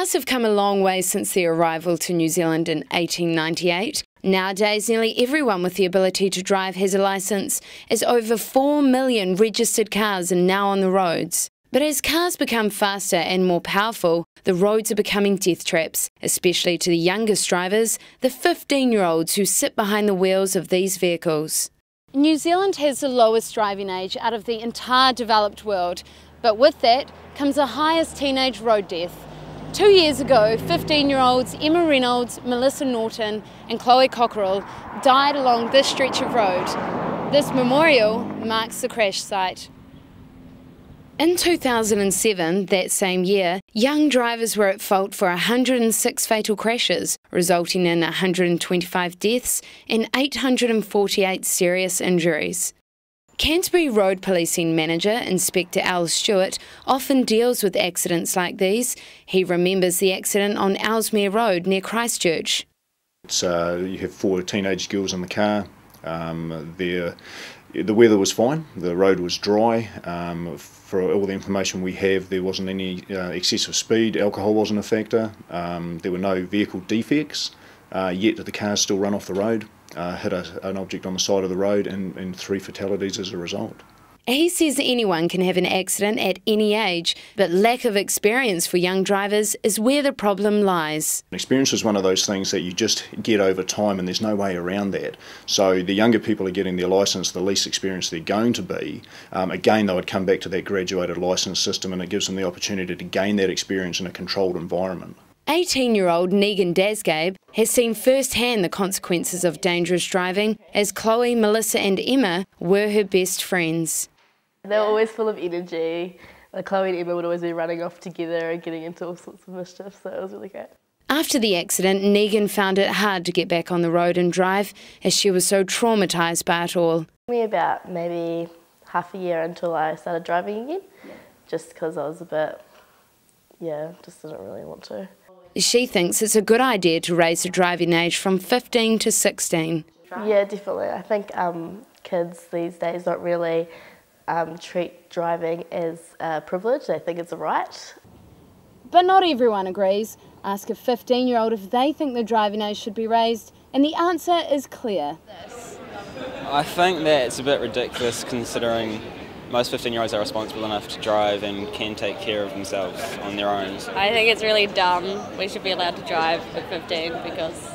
Cars have come a long way since their arrival to New Zealand in 1898. Nowadays, nearly everyone with the ability to drive has a licence, as over 4 million registered cars are now on the roads. But as cars become faster and more powerful, the roads are becoming death traps, especially to the youngest drivers, the 15-year-olds who sit behind the wheels of these vehicles. New Zealand has the lowest driving age out of the entire developed world, but with that comes the highest teenage road death. 2 years ago, 15-year-olds Emma Reynolds, Melissa Norton and Chloe Cockerell died along this stretch of road. This memorial marks the crash site. In 2007, that same year, young drivers were at fault for 106 fatal crashes, resulting in 125 deaths and 848 serious injuries. Canterbury Road Policing Manager, Inspector Al Stewart, often deals with accidents like these. He remembers the accident on Ellesmere Road near Christchurch. You have 4 teenage girls in the car. The weather was fine, the road was dry. For all the information we have, there wasn't any excessive speed, alcohol wasn't a factor, there were no vehicle defects, yet the cars still run off the road. Hit an object on the side of the road and 3 fatalities as a result. He says anyone can have an accident at any age, but lack of experience for young drivers is where the problem lies. Experience is one of those things that you just get over time, and there's no way around that. So the younger people are getting their licence, the least experienced they're going to be. Again, they would come back to that graduated licence system, and it gives them the opportunity to gain that experience in a controlled environment. 18-year-old Negan Dasgabe has seen firsthand the consequences of dangerous driving, as Chloe, Melissa and Emma were her best friends. They were always full of energy. Chloe and Emma would always be running off together and getting into all sorts of mischief, so it was really great. After the accident, Negan found it hard to get back on the road and drive, as she was so traumatised by it all. It took me about maybe half a year until I started driving again, just because I was a bit, just didn't really want to. She thinks it's a good idea to raise the driving age from 15 to 16. Yeah, definitely. I think kids these days don't really treat driving as a privilege. They think it's a right. But not everyone agrees. Ask a 15-year-old if they think the driving age should be raised, and the answer is clear. I think that it's a bit ridiculous considering most 15-year-olds are responsible enough to drive and can take care of themselves on their own. I think it's really dumb. We should be allowed to drive at 15 because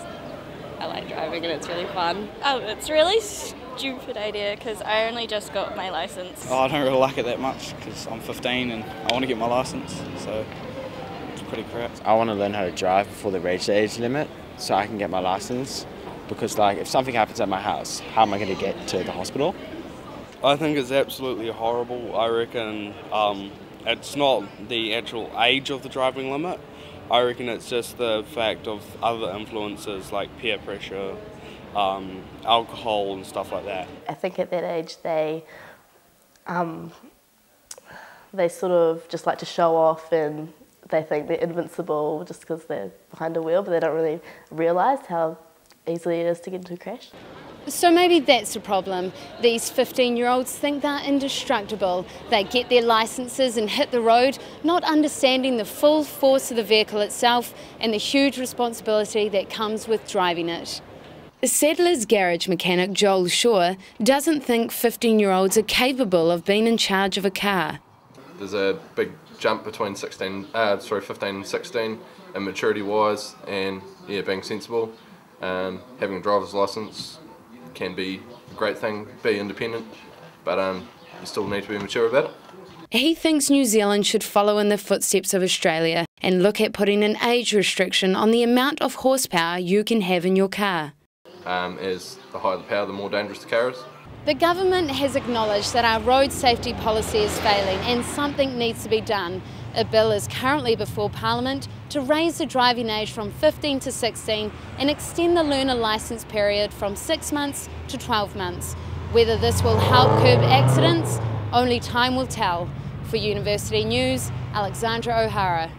I like driving and it's really fun. Oh, it's a really stupid idea because I only just got my licence. I don't really like it that much because I'm 15 and I want to get my licence, so it's pretty crap. I want to learn how to drive before they reach the age limit so I can get my licence, because if something happens at my house, how am I going to get to the hospital? I think it's absolutely horrible. I reckon it's not the actual age of the driving limit. I reckon it's just the fact of other influences like peer pressure, alcohol and stuff like that. I think at that age they sort of just like to show off, and they think they're invincible just because they're behind a wheel, but they don't really realise how easily it is to get into a crash. So maybe that's the problem. These 15-year-olds think they're indestructible. They get their licences and hit the road, not understanding the full force of the vehicle itself and the huge responsibility that comes with driving it. Sadler's garage mechanic Joel Shaw doesn't think 15-year-olds are capable of being in charge of a car. There's a big jump between 15 and 16 in maturity-wise, and being sensible. Having a driver's licence can be a great thing, be independent, but you still need to be mature about it. He thinks New Zealand should follow in the footsteps of Australia and look at putting an age restriction on the amount of horsepower you can have in your car. As the higher the power, the more dangerous the car is. The government has acknowledged that our road safety policy is failing and something needs to be done. A bill is currently before Parliament to raise the driving age from 15 to 16 and extend the learner licence period from 6 months to 12 months. Whether this will help curb accidents, only time will tell. For University News, Alexandra O'Hara.